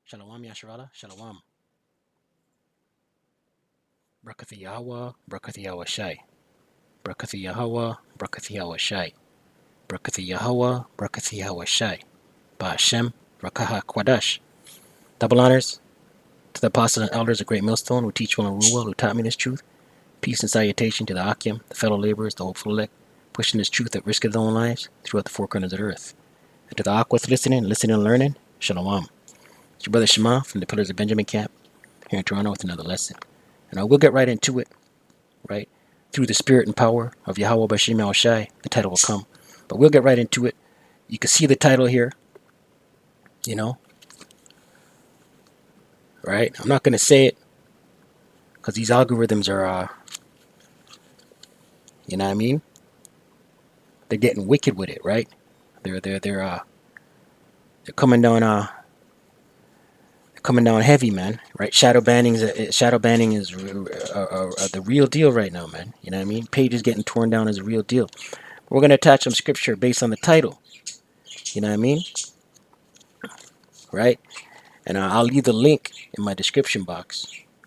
Shalom Yasharala, Shalom. Brakath Yahawah, Brakath Yahawashi. Brakath Yahawah, Brakath Yahawashi. Brakath Yahawah, Brakath Yahawashi. Bahasham, Rakaha Qadash. Double honors to the apostles and elders of Great Millstone who teach well and rule well, who taught me this truth. Peace and salutation to the Akim, the fellow laborers, the hopeful elect, pushing this truth at risk of their own lives throughout the four corners of the earth. And to the Aquas listening and learning, Shalom. It's your brother Shema from the Pillars of Benjamin Camp here in Toronto with another lesson. And I will get right into it, right? Through the spirit and power of Yahawah Bashim Yahawashi, the title will come. But we'll get right into it. You can see the title here, right? I'm not going to say it because these algorithms are, you know what I mean? They're getting wicked with it, right? They're coming down heavy, man. Right? Shadow banning is the real deal right now, man. You know what I mean? Pages getting torn down is a real deal. We're gonna attach some scripture based on the title. You know what I mean? Right? And I'll leave the link in my description box.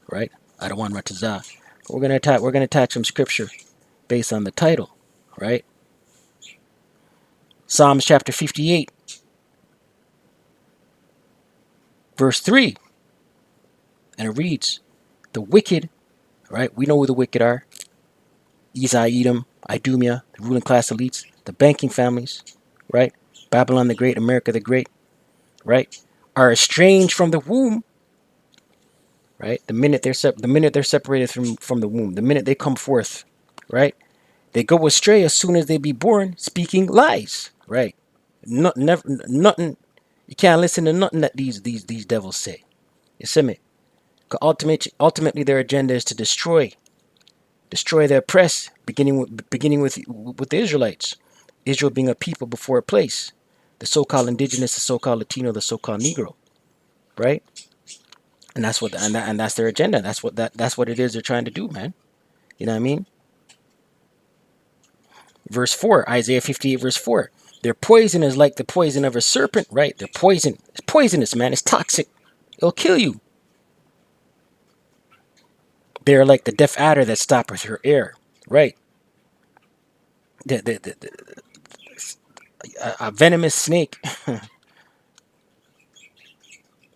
Right? I don't want Ratazah. We're gonna attach some scripture based on the title. Right? Psalms chapter 58. Verse 3, and it reads, the wicked, right? We know who the wicked are. Esau, Edom, Idumea, the ruling class elites, the banking families, right? Babylon the Great, America the Great, right? Are estranged from the womb, right? The minute they're separated from the womb, the minute they come forth, right? They go astray as soon as they be born, speaking lies, right? Nothing. You can't listen to nothing that these devils say. You see me? Ultimately, their agenda is to destroy the oppressed, beginning with the Israelites. Israel being a people before a place. The so-called indigenous, the so-called Latino, the so-called Negro, right? And that's what and that's their agenda. That's what it is they're trying to do, man. You know what I mean? Verse 4, Isaiah 58, verse 4. Their poison is like the poison of a serpent, right? Their poison. It's poisonous, man. It's toxic. It'll kill you. They're like the deaf adder that stoppeth her air, right? A venomous snake.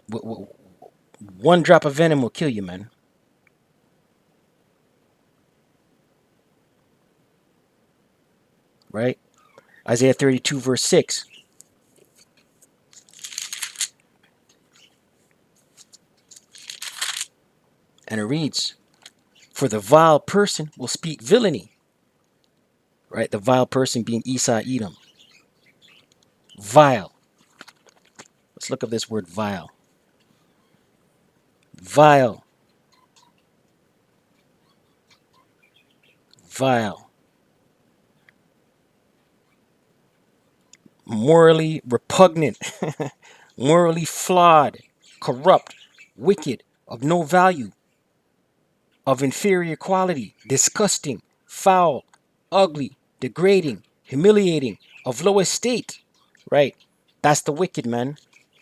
One drop of venom will kill you, man. Right? Isaiah 32, verse 6. And it reads, for the vile person will speak villainy. Right? The vile person being Esau, Edom. Vile. Let's look up this word vile. Vile. Vile. Morally repugnant. Morally flawed. Corrupt. Wicked. Of no value. Of inferior quality. Disgusting. Foul. Ugly. Degrading. Humiliating. Of low estate. Right? That's the wicked, man.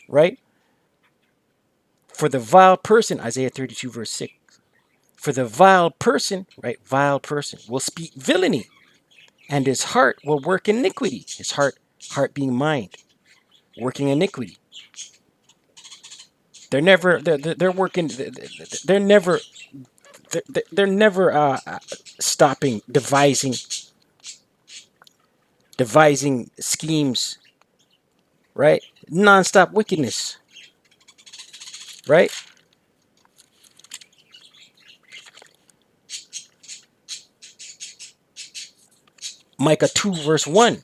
Right? For the vile person, Isaiah 32, verse 6. For the vile person, right? Vile person will speak villainy, and his heart will work iniquity. His heart being mind, working iniquity. They're never. They're working. They're never. They're never stopping devising schemes. Right? Non-stop wickedness. Right? Micah 2, verse 1.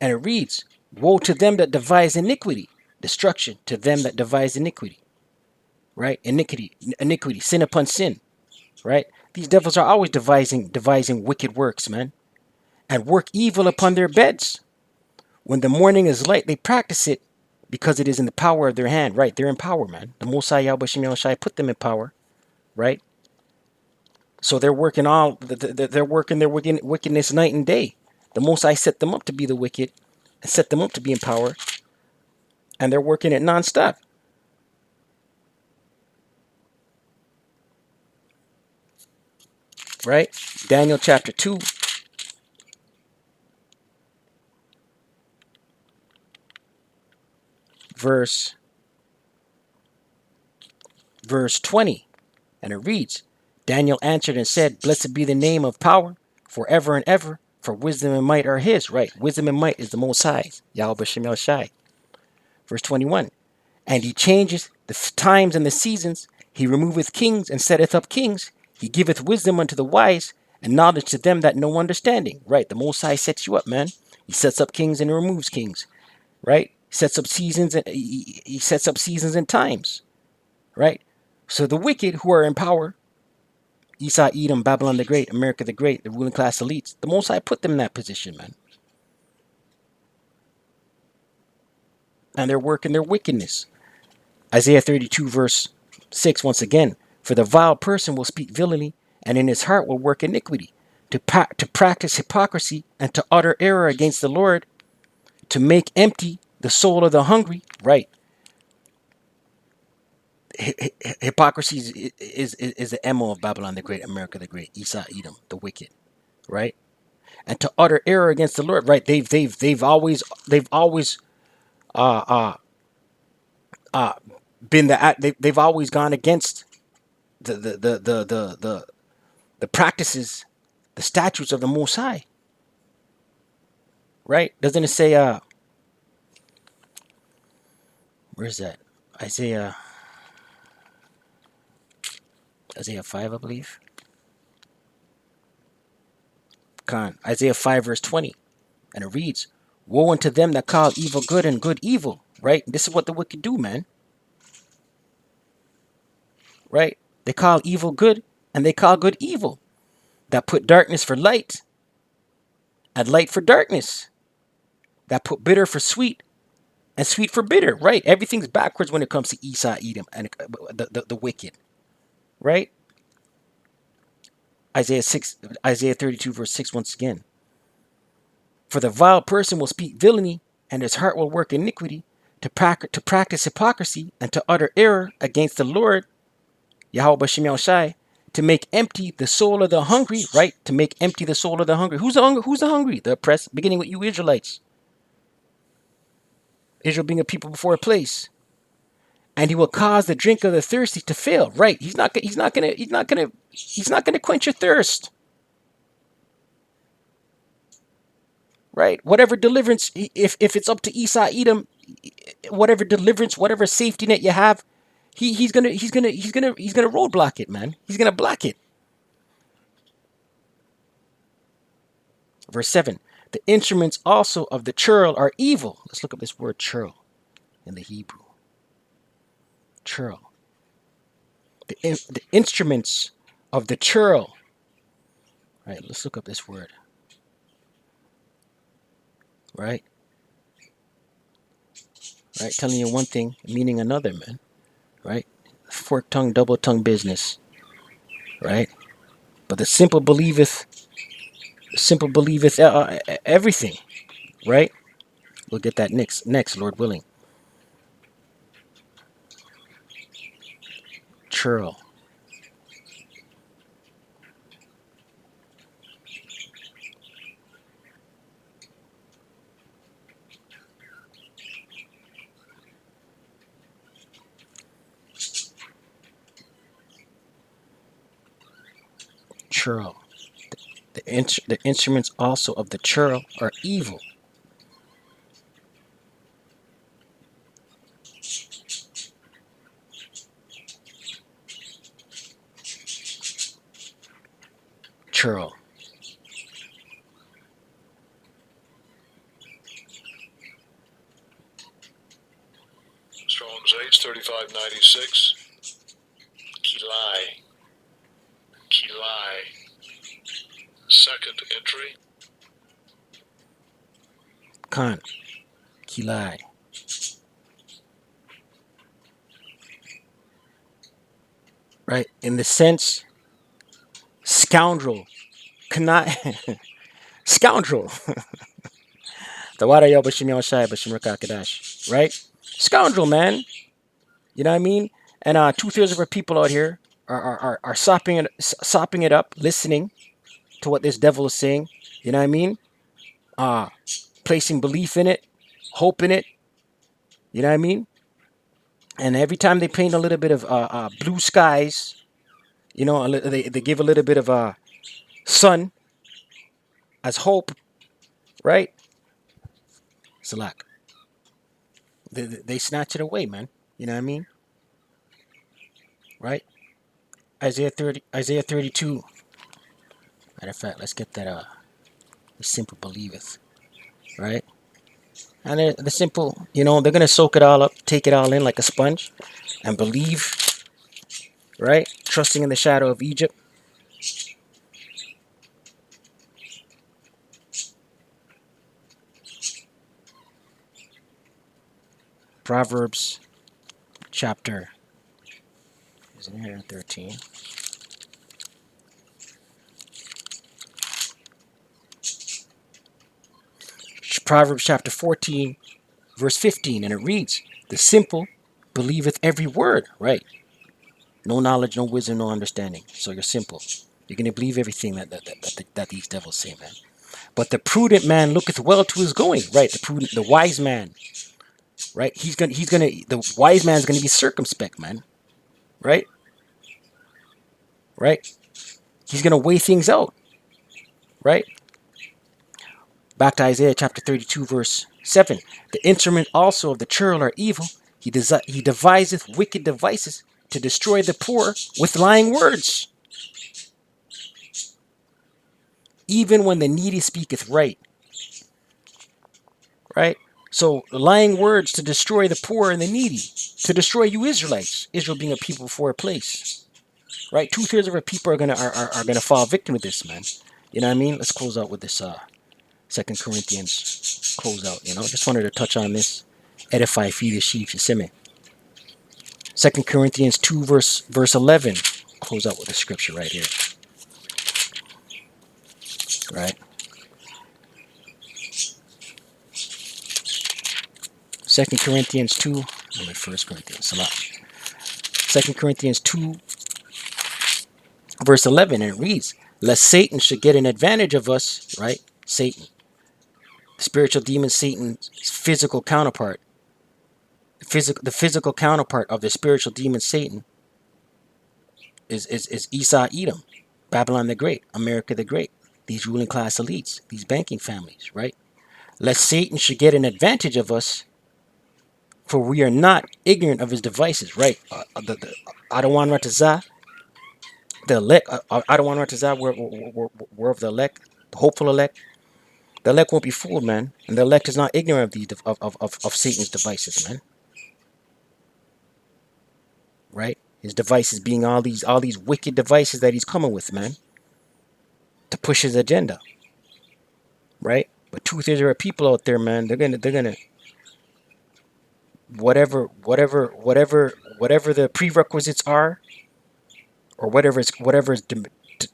And it reads, woe to them that devise iniquity, destruction to them that devise iniquity. Right? Iniquity, sin upon sin. Right? These devils are always devising wicked works, man. And work evil upon their beds. When the morning is light, they practice it because it is in the power of their hand. Right? They're in power, man. The Most High Yahawashi put them in power. Right? So they're working their wickedness night and day. The Most High set them up to be the wicked and set them up to be in power. And they're working it nonstop. Right? Daniel chapter 2. Verse 20. And it reads, Daniel answered and said, Blessed be the name of power forever and ever, for wisdom and might are his. Right? Wisdom and might is the Most High. Yahawashi. Verse 21. And he changes the times and the seasons. He removeth kings and setteth up kings. He giveth wisdom unto the wise and knowledge to them that know understanding. Right? The Most High sets you up, man. He sets up kings and removes kings. Right? Sets up seasons and he sets up seasons and times. Right? So the wicked who are in power, Esau, Edom, Babylon the Great, America the Great, the ruling class elites, the Most High put them in that position, man. And they're working their wickedness. Isaiah 32 verse 6 once again. For the vile person will speak villainy, and in his heart will work iniquity, to practice hypocrisy and to utter error against the Lord, to make empty the soul of the hungry. Right. Hypocrisy is the MO of Babylon the Great, America the Great, Esau, Edom, the wicked. Right. And to utter error against the Lord. Right. They've always been they've always gone against the practices, the statutes of the Most High. Right? Doesn't it say where's that? Isaiah 5, I believe. Isaiah 5 verse 20. And it reads, Woe unto them that call evil good and good evil. Right? This is what the wicked do, man. Right? They call evil good and they call good evil. That put darkness for light and light for darkness. That put bitter for sweet and sweet for bitter. Right? Everything's backwards when it comes to Esau, Edom, and the wicked. Right? Isaiah 32 verse 6 once again. For the vile person will speak villainy, and his heart will work iniquity, to practice hypocrisy and to utter error against the Lord, Yahawashi, to make empty the soul of the hungry. Right? To make empty the soul of the hungry. Who's the hungry? Who's the hungry? The oppressed, beginning with you Israelites. Israel being a people before a place. And he will cause the drink of the thirsty to fail. Right? He's not gonna quench your thirst. Right? Whatever deliverance, if it's up to Esau, Edom, whatever deliverance, whatever safety net you have, he's gonna roadblock it, man. He's gonna block it. Verse 7. The instruments also of the churl are evil. Let's look up this word churl in the Hebrew. Churl. The instruments of the churl. Right, let's look up this word. Right? Right, telling you one thing, meaning another, man. Right? Fork tongue, double tongue business. Right? But the simple believeth everything. Right? We'll get that next, Lord willing. Churl. Churl. The instruments also of the churl are evil. Churl. Strong's H3596. Kilai. Second entry. Khan. Kilai. Right? In the sense, scoundrel. Cannot. Scoundrel. The Wada Yo Bashim Yahawashi Bashim Qadash. Right? Scoundrel, man. You know what I mean? And 2/3 of our people out here are sopping it up, listening to what this devil is saying. You know what I mean? Uh, Placing belief in it, hope in it. You know what I mean? And every time they paint a little bit of blue skies, you know, they give a little bit of sun as hope, right? Salak. They snatch it away, man. You know what I mean? Right? Isaiah 32. Matter of fact, let's get that the simple believeth, right? And the simple, you know, they're gonna soak it all up, take it all in like a sponge, and believe, right? Trusting in the shadow of Egypt. Proverbs chapter, is it here 13? Proverbs chapter 14, verse 15, and it reads, "The simple believeth every word," right? No knowledge, no wisdom, no understanding. So you're simple. You're gonna believe everything that these devils say, man. But the prudent man looketh well to his going, right? The wise man, right? The wise man's gonna be circumspect, man, right? Right? He's gonna weigh things out, right? Back to Isaiah chapter 32, verse 7. The instrument also of the churl are evil. He deviseth wicked devices to destroy the poor with lying words. Even when the needy speaketh right. Right? So lying words to destroy the poor and the needy. To destroy you Israelites. Israel being a people for a place. Right? 2/3 of our people are gonna fall victim to this, man. You know what I mean? Let's close out with this 2 Corinthians close out, you know. Just wanted to touch on this. Edify, feed the sheep, you see me. 2 Corinthians 2 verse 11. Close out with the scripture right here. Right? 2 Corinthians 2. I'm at 1 Corinthians. A lot. 2 Corinthians 2 verse 11, and it reads, "Lest Satan should get an advantage of us," right? Satan. Spiritual demon Satan's physical counterpart. The physical counterpart of the spiritual demon Satan is Esau Edom, Babylon the Great, America the Great, these ruling class elites, these banking families, right? Lest Satan should get an advantage of us, for we are not ignorant of his devices, right? The Adawan Ratazah, the elect, Adawan Ratazah, we're of the elect, the hopeful elect. The elect won't be fooled, man, and the elect is not ignorant of these of Satan's devices, man. Right? His devices being all these wicked devices that he's coming with, man, to push his agenda. Right? But 2/3 of our people out there, man, they're gonna whatever the prerequisites are, or whatever is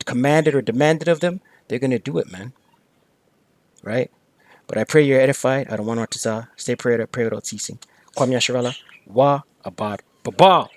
commanded or demanded of them, they're gonna do it, man. Right? But I pray you're edified. I don't want to stay prayed without ceasing. Kwame Yasharala, wa abad baba.